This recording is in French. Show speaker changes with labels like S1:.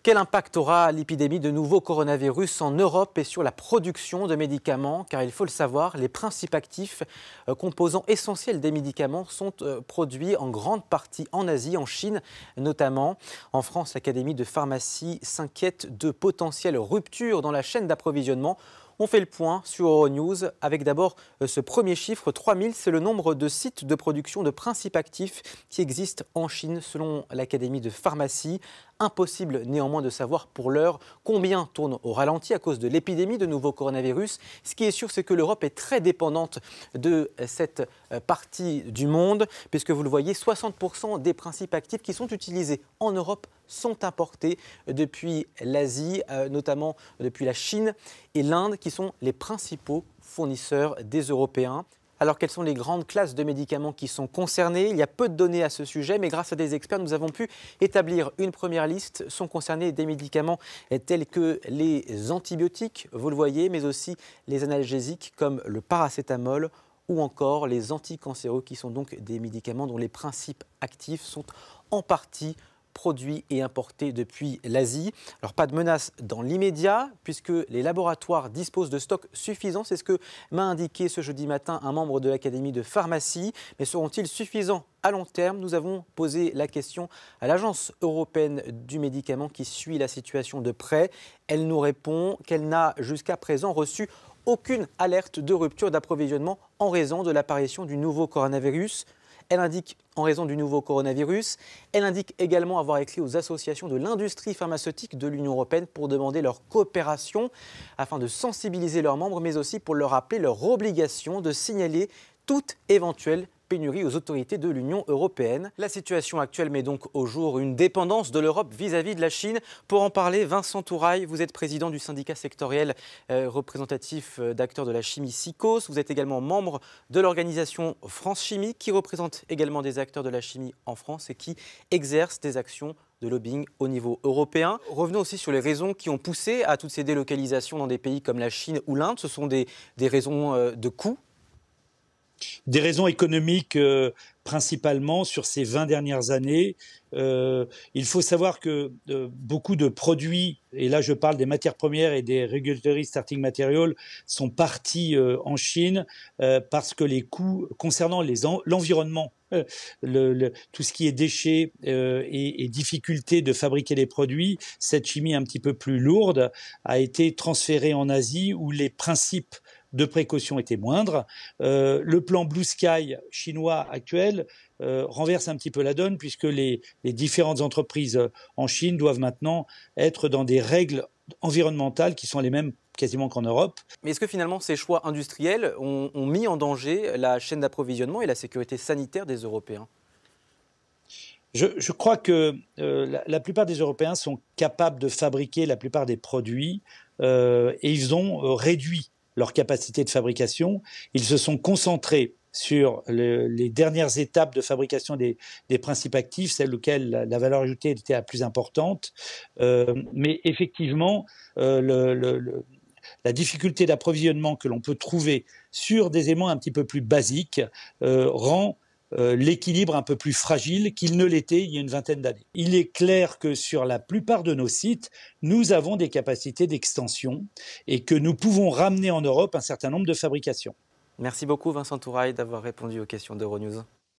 S1: Quel impact aura l'épidémie de nouveau coronavirus en Europe et sur la production de médicaments? Car il faut le savoir, les principes actifs, composants essentiels des médicaments, sont produits en grande partie en Asie, en Chine notamment. En France, l'Académie de pharmacie s'inquiète de potentielles ruptures dans la chaîne d'approvisionnement. On fait le point sur Euronews avec d'abord ce premier chiffre, 3000, c'est le nombre de sites de production de principes actifs qui existent en Chine selon l'Académie de pharmacie. Impossible néanmoins de savoir pour l'heure combien tourne au ralenti à cause de l'épidémie de nouveau coronavirus. Ce qui est sûr, c'est que l'Europe est très dépendante de cette partie du monde, puisque vous le voyez, 60% des principes actifs qui sont utilisés en Europe sont importés depuis l'Asie, notamment depuis la Chine et l'Inde, qui sont les principaux fournisseurs des Européens. Alors, quelles sont les grandes classes de médicaments qui sont concernées? Il y a peu de données à ce sujet, mais grâce à des experts, nous avons pu établir une première liste. Sont concernés des médicaments tels que les antibiotiques, vous le voyez, mais aussi les analgésiques comme le paracétamol ou encore les anticancéreux, qui sont donc des médicaments dont les principes actifs sont en partie produits et importés depuis l'Asie. Alors pas de menace dans l'immédiat puisque les laboratoires disposent de stocks suffisants. C'est ce que m'a indiqué ce jeudi matin un membre de l'Académie de pharmacie. Mais seront-ils suffisants à long terme? Nous avons posé la question à l'Agence européenne du médicament qui suit la situation de près. Elle nous répond qu'elle n'a jusqu'à présent reçu aucune alerte de rupture d'approvisionnement en raison de l'apparition du nouveau coronavirus. Elle indique en raison du nouveau coronavirus. Elle indique également avoir écrit aux associations de l'industrie pharmaceutique de l'Union européenne pour demander leur coopération afin de sensibiliser leurs membres, mais aussi pour leur rappeler leur obligation de signaler toute éventuelle pénurie aux autorités de l'Union européenne. La situation actuelle met donc au jour une dépendance de l'Europe vis-à-vis de la Chine. Pour en parler, Vincent Touraille, vous êtes président du syndicat sectoriel représentatif d'acteurs de la chimie SICOS. Vous êtes également membre de l'organisation France Chimie qui représente également des acteurs de la chimie en France et qui exerce des actions de lobbying au niveau européen. Revenons aussi sur les raisons qui ont poussé à toutes ces délocalisations dans des pays comme la Chine ou l'Inde. Ce sont des raisons de coût.
S2: Des raisons économiques principalement sur ces 20 dernières années. Il faut savoir que beaucoup de produits, et là je parle des matières premières et des regulatory starting materials, sont partis en Chine parce que les coûts concernant l'environnement, tout ce qui est déchets et difficulté de fabriquer les produits, cette chimie un petit peu plus lourde a été transférée en Asie où les principes de précaution étaient moindres. Le plan Blue Sky chinois actuel renverse un petit peu la donne puisque les différentes entreprises en Chine doivent maintenant être dans des règles environnementales qui sont les mêmes quasiment qu'en Europe.
S1: Mais est-ce que finalement ces choix industriels ont mis en danger la chaîne d'approvisionnement et la sécurité sanitaire des Européens?
S2: Je crois que la plupart des Européens sont capables de fabriquer la plupart des produits et ils ont réduit leur capacité de fabrication. Ils se sont concentrés sur les dernières étapes de fabrication des principes actifs, celles auxquelles la valeur ajoutée était la plus importante. Mais effectivement, la difficulté d'approvisionnement que l'on peut trouver sur des éléments un petit peu plus basiques rend l'équilibre un peu plus fragile qu'il ne l'était il y a une vingtaine d'années. Il est clair que sur la plupart de nos sites, nous avons des capacités d'extension et que nous pouvons ramener en Europe un certain nombre de fabrications.
S1: Merci beaucoup Vincent Touraille d'avoir répondu aux questions d'Euronews.